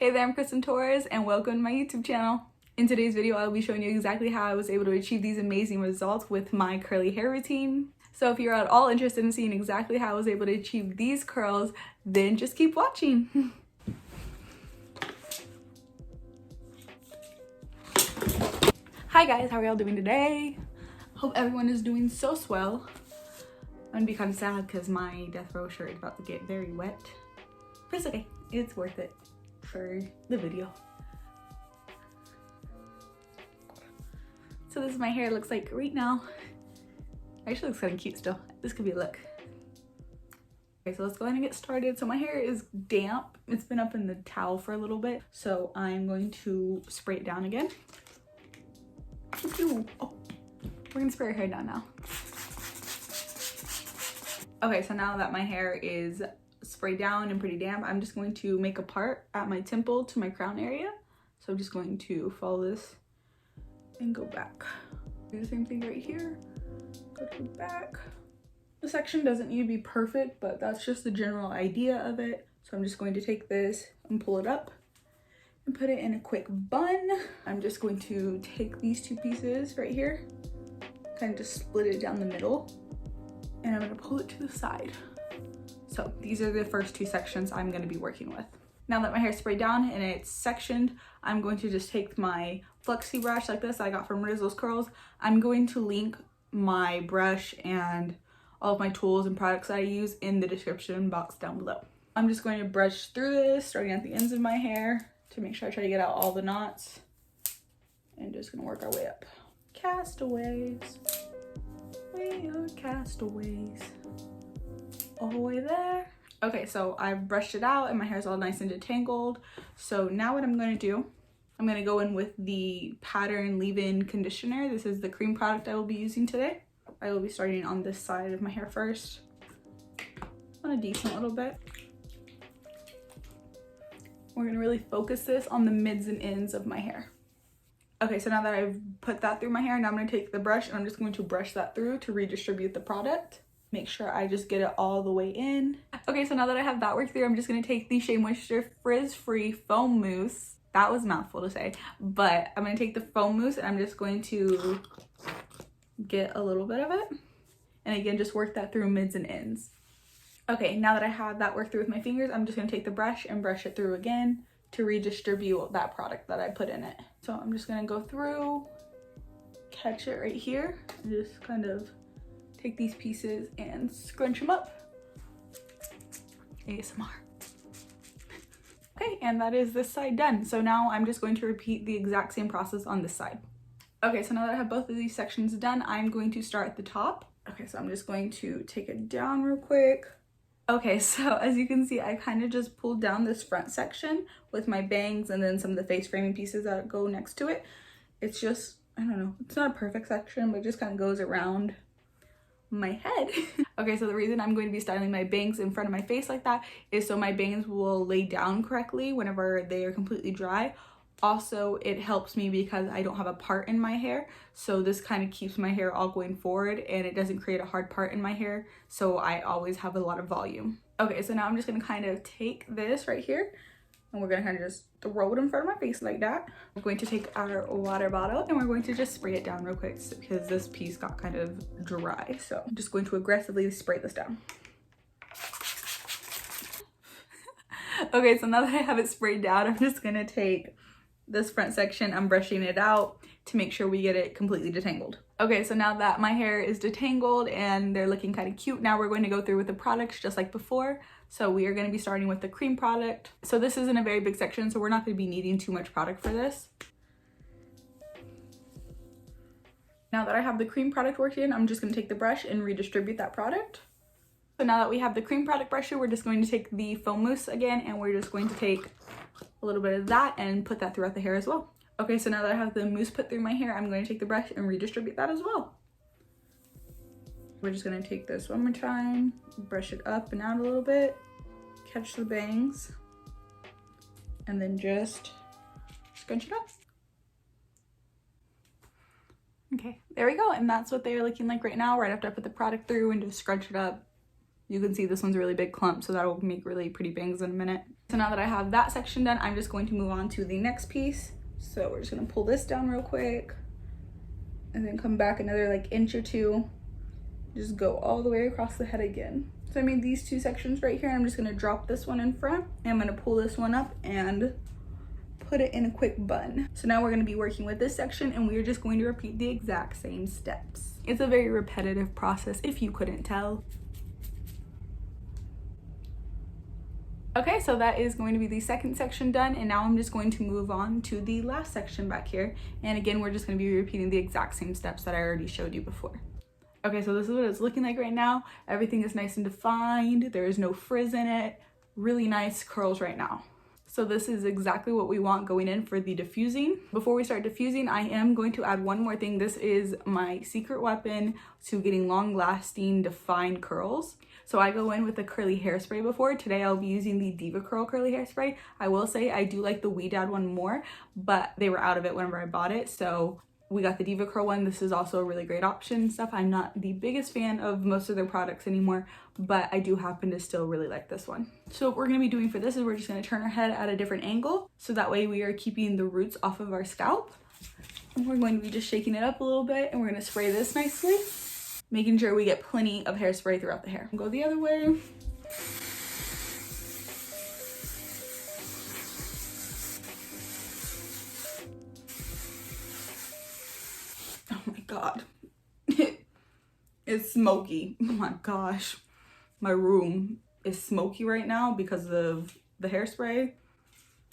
Hey there, I'm Kristen Torres and welcome to my YouTube channel. In today's video, I'll be showing you exactly how I was able to achieve these amazing results with my curly hair routine. So if you're at all interested in seeing exactly how I was able to achieve these curls, then just keep watching. Hi guys, how are y'all doing today? Hope everyone is doing so swell. I'm gonna be kind of sad because my death row shirt is about to get very wet. But it's okay, it's worth it for the video. So this is my hair looks like right now. Actually looks kind of cute still. This could be a look. Okay, so let's go ahead and get started. So my hair is damp. It's been up in the towel for a little bit. So I'm going to spray it down again. Oh, we're gonna spray our hair down now. Okay, so now that my hair is sprayed down and pretty damp, I'm just going to make a part at my temple to my crown area. So I'm just going to follow this and go back. Do the same thing right here. Go to the back. The section doesn't need to be perfect, but that's just the general idea of it. So I'm just going to take this and pull it up and put it in a quick bun. I'm just going to take these two pieces right here, kind of just split it down the middle, and I'm gonna pull it to the side. So these are the first two sections I'm gonna be working with. Now that my hair is sprayed down and it's sectioned, I'm going to just take my flexi brush like this I got from Rizzle's Curls. I'm going to link my brush and all of my tools and products that I use in the description box down below. I'm just going to brush through this, starting at the ends of my hair to make sure I try to get out all the knots, and just gonna work our way up. Castaways, we are castaways. All the way there. Okay, so I've brushed it out and my hair is all nice and detangled. So now what I'm going to do, I'm going to go in with the Pattern Leave-In Conditioner. This is the cream product I will be using today. I will be starting on this side of my hair first, on a decent little bit. We're going to really focus this on the mids and ends of my hair. Okay, so now that I've put that through my hair, now I'm going to take the brush and I'm just going to brush that through to redistribute the product. Make sure I just get it all the way in. Okay, so now that I have that worked through, I'm just gonna take the Shea Moisture Frizz Free Foam Mousse. That was a mouthful to say, but I'm gonna take the foam mousse and I'm just going to get a little bit of it. And again, just work that through mids and ends. Okay, now that I have that worked through with my fingers, I'm just gonna take the brush and brush it through again to redistribute that product that I put in it. So I'm just gonna go through, catch it right here, and just kind of take these pieces and scrunch them up. ASMR. Okay, and that is this side done. So now I'm just going to repeat the exact same process on this side. Okay, so now that I have both of these sections done, I'm going to start at the top. Okay, so I'm just going to take it down real quick. Okay, so as you can see, I kind of just pulled down this front section with my bangs and then some of the face framing pieces that go next to it. It's just, I don't know, it's not a perfect section, but it just kind of goes around my head. Okay, so the reason I'm going to be styling my bangs in front of my face like that is so my bangs will lay down correctly whenever they are completely dry. Also, it helps me because I don't have a part in my hair, so this kind of keeps my hair all going forward and it doesn't create a hard part in my hair, so I always have a lot of volume. Okay, so now I'm just gonna kind of take this right here and we're gonna kind of just throw it in front of my face like that. We're going to take our water bottle and we're going to just spray it down real quick because this piece got kind of dry. So I'm just going to aggressively spray this down. Okay, so now that I have it sprayed down, I'm just gonna take this front section, I'm brushing it out to make sure we get it completely detangled. Okay, so now that my hair is detangled and they're looking kind of cute, now we're going to go through with the products just like before. So we are going to be starting with the cream product. So this isn't a very big section, so we're not going to be needing too much product for this. Now that I have the cream product worked in, I'm just going to take the brush and redistribute that product. So now that we have the cream product brushed, we're just going to take the foam mousse again and we're just going to take a little bit of that and put that throughout the hair as well. Okay, so now that I have the mousse put through my hair, I'm going to take the brush and redistribute that as well. We're just going to take this one more time, brush it up and out a little bit, catch the bangs, and then just scrunch it up. Okay, there we go, and that's what they're looking like right now, right after I put the product through and just scrunch it up. You can see this one's a really big clump, so that will make really pretty bangs in a minute. So now that I have that section done, I'm just going to move on to the next piece. So we're just gonna pull this down real quick and then come back another like inch or two. Just go all the way across the head again. So I made these two sections right here, and I'm just gonna drop this one in front, and I'm gonna pull this one up and put it in a quick bun. So now we're gonna be working with this section, and we're just going to repeat the exact same steps. It's a very repetitive process if you couldn't tell. Okay, so that is going to be the second section done, and now I'm just going to move on to the last section back here. And again, we're just gonna be repeating the exact same steps that I already showed you before. Okay, so this is what it's looking like right now. Everything is nice and defined. There is no frizz in it. Really nice curls right now. So this is exactly what we want going in for the diffusing. Before we start diffusing, I am going to add one more thing. This is my secret weapon to getting long lasting defined curls. So I go in with a curly hairspray before. Today I'll be using the Diva Curl curly hairspray. I will say I do like the We Dad one more, but they were out of it whenever I bought it. So we got the Diva Curl one. This is also a really great option and stuff. I'm not the biggest fan of most of their products anymore, but I do happen to still really like this one. So what we're gonna be doing for this is we're just gonna turn our head at a different angle. So that way we are keeping the roots off of our scalp. And we're going to be just shaking it up a little bit, and we're gonna spray this nicely, making sure we get plenty of hairspray throughout the hair. Go the other way. God, it's smoky. Oh my gosh, my room is smoky right now because of the hairspray.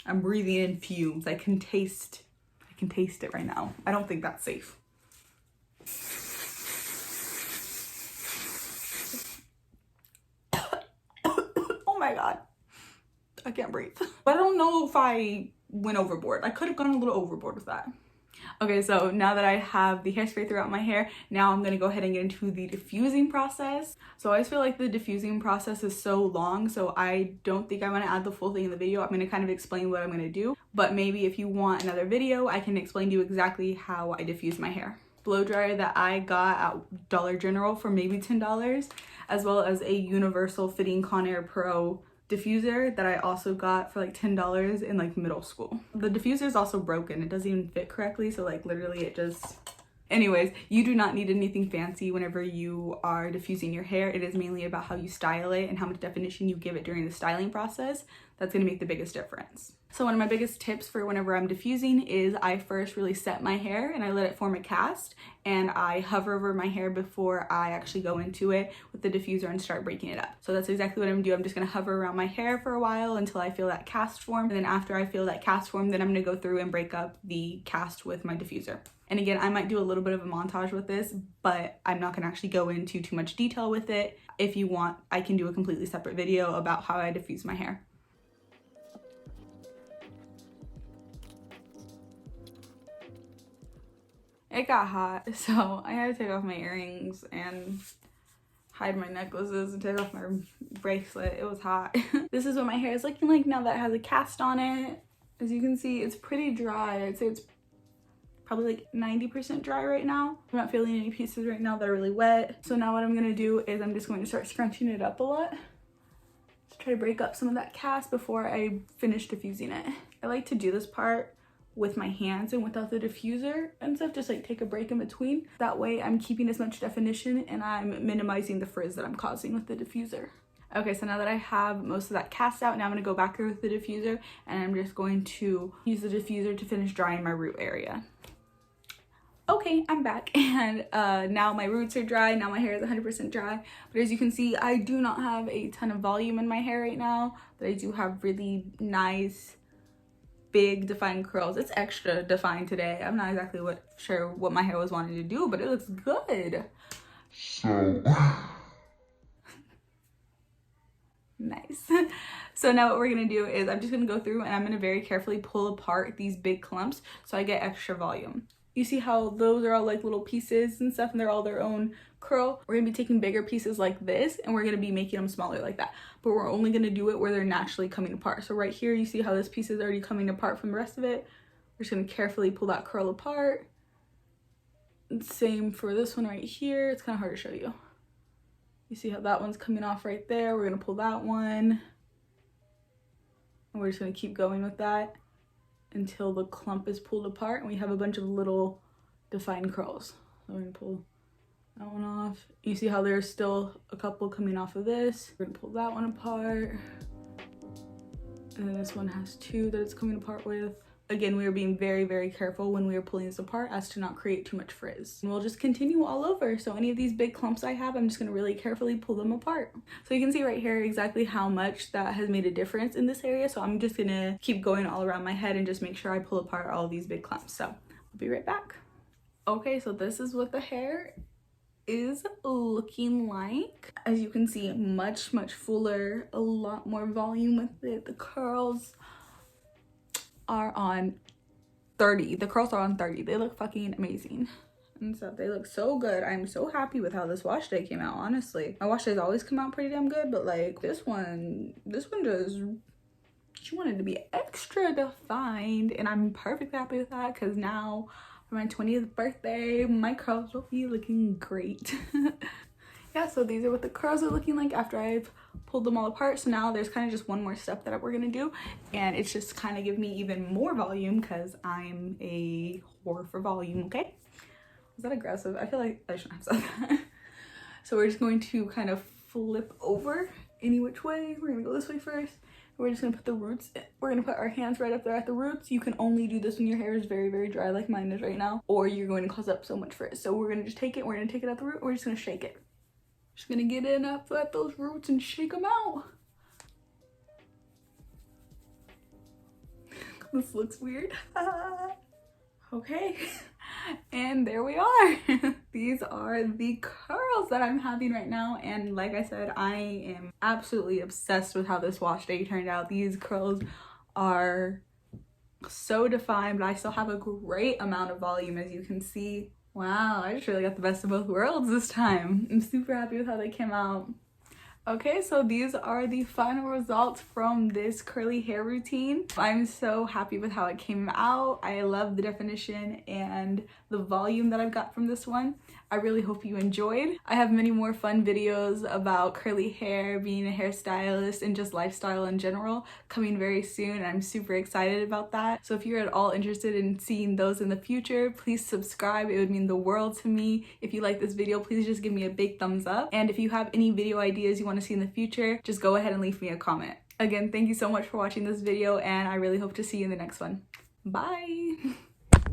I'm breathing in fumes. I can taste it right now. I don't think that's safe. Oh my God, I can't breathe. But I don't know if I went overboard. I could have gone a little overboard with that. Okay, so now that I have the hairspray throughout my hair, now I'm gonna go ahead and get into the diffusing process. So I always feel like the diffusing process is so long, so I don't think I'm gonna add the full thing in the video. I'm gonna kind of explain what I'm gonna do, but maybe if you want another video, I can explain to you exactly how I diffuse my hair. Blow dryer that I got at Dollar General for maybe $10, as well as a universal fitting Conair Pro diffuser that I also got for like $10 in like middle school. The diffuser is also broken. It doesn't even fit correctly, so like literally it just... Anyways, you do not need anything fancy whenever you are diffusing your hair. It is mainly about how you style it and how much definition you give it during the styling process. That's going to make the biggest difference. So one of my biggest tips for whenever I'm diffusing is I first really set my hair and I let it form a cast, and I hover over my hair before I actually go into it with the diffuser and start breaking it up. So that's exactly what I'm gonna do. I'm just gonna hover around my hair for a while until I feel that cast form, and then after I feel that cast form, then I'm gonna go through and break up the cast with my diffuser. And again, I might do a little bit of a montage with this, but I'm not gonna actually go into too much detail with it. If you want, I can do a completely separate video about how I diffuse my hair. It got hot, so I had to take off my earrings and hide my necklaces and take off my bracelet. It was hot. This is what my hair is looking like now that it has a cast on it. As you can see, it's pretty dry. I'd say it's probably like 90% dry right now. I'm not feeling any pieces right now that are really wet. So now what I'm gonna do is I'm just going to start scrunching it up a lot to try to break up some of that cast before I finish diffusing it. I like to do this part with my hands and without the diffuser and stuff, just like take a break in between. That way I'm keeping as much definition and I'm minimizing the frizz that I'm causing with the diffuser. Okay, so now that I have most of that cast out, now I'm gonna go back through with the diffuser and I'm just going to use the diffuser to finish drying my root area. Okay, I'm back, and now my roots are dry. Now my hair is 100% dry, but as you can see, I do not have a ton of volume in my hair right now, but I do have really nice big defined curls. It's extra defined today. I'm not exactly sure what my hair was wanting to do, but it looks good. So nice. So now what we're gonna do is I'm just gonna go through and I'm gonna very carefully pull apart these big clumps so I get extra volume. You see how those are all like little pieces and stuff, and they're all their own curl? We're gonna be taking bigger pieces like this and we're gonna be making them smaller like that, but we're only gonna do it where they're naturally coming apart. So right here, you see how this piece is already coming apart from the rest of it. We're just gonna carefully pull that curl apart. And same for this one right here. It's kind of hard to show you. You see how that one's coming off right there? We're gonna pull that one. And we're just gonna keep going with that until the clump is pulled apart and we have a bunch of little defined curls. So we're gonna pull that one off. You see how there's still a couple coming off of this. We're gonna pull that one apart. And then this one has two that it's coming apart with. Again, we were being very, very careful when we were pulling this apart as to not create too much frizz. And we'll just continue all over. So any of these big clumps I have, I'm just gonna really carefully pull them apart. So you can see right here exactly how much that has made a difference in this area. So I'm just gonna keep going all around my head and just make sure I pull apart all of these big clumps. So I'll be right back. Okay, so this is what the hair is looking like. As you can see, much fuller, a lot more volume with it. The curls are on 30. The curls are on 30. They look fucking amazing and stuff. They look so good. I'm so happy with how this wash day came out, honestly. My wash days always come out pretty damn good, but like this one just, she wanted to be extra defined, and I'm perfectly happy with that because now for my 20th birthday, my curls will be looking great. Yeah, so these are what the curls are looking like after I've pulled them all apart. So now there's kind of just one more step that we're gonna do, and it's just kind of give me even more volume because I'm a whore for volume. Okay, is that aggressive? I feel like I shouldn't have said that. So we're just going to kind of flip over any which way. We're gonna go this way first. We're just gonna put the roots in. We're gonna put our hands right up there at the roots. You can only do this when your hair is very, very dry like mine is right now, or you're going to cause up so much frizz. So we're gonna just take it, we're gonna take it at the root, we're just gonna shake it. Just gonna get in up at those roots and shake them out. This looks weird. Okay, and there we are. These are the curls that I'm having right now, and like I said, I am absolutely obsessed with how this wash day turned out. These curls are so defined, but I still have a great amount of volume, as you can see. Wow, I just really got the best of both worlds this time. I'm super happy with how they came out. Okay, so these are the final results from this curly hair routine. I'm so happy with how it came out. I love the definition and the volume that I've got from this one. I really hope you enjoyed. I have many more fun videos about curly hair, being a hairstylist, and just lifestyle in general coming very soon, and I'm super excited about that. So if you're at all interested in seeing those in the future, please subscribe. It would mean the world to me. If you like this video, please just give me a big thumbs up. And if you have any video ideas you want to see in the future, just go ahead and leave me a comment. Again, thank you so much for watching this video, and I really hope to see you in the next one. Bye!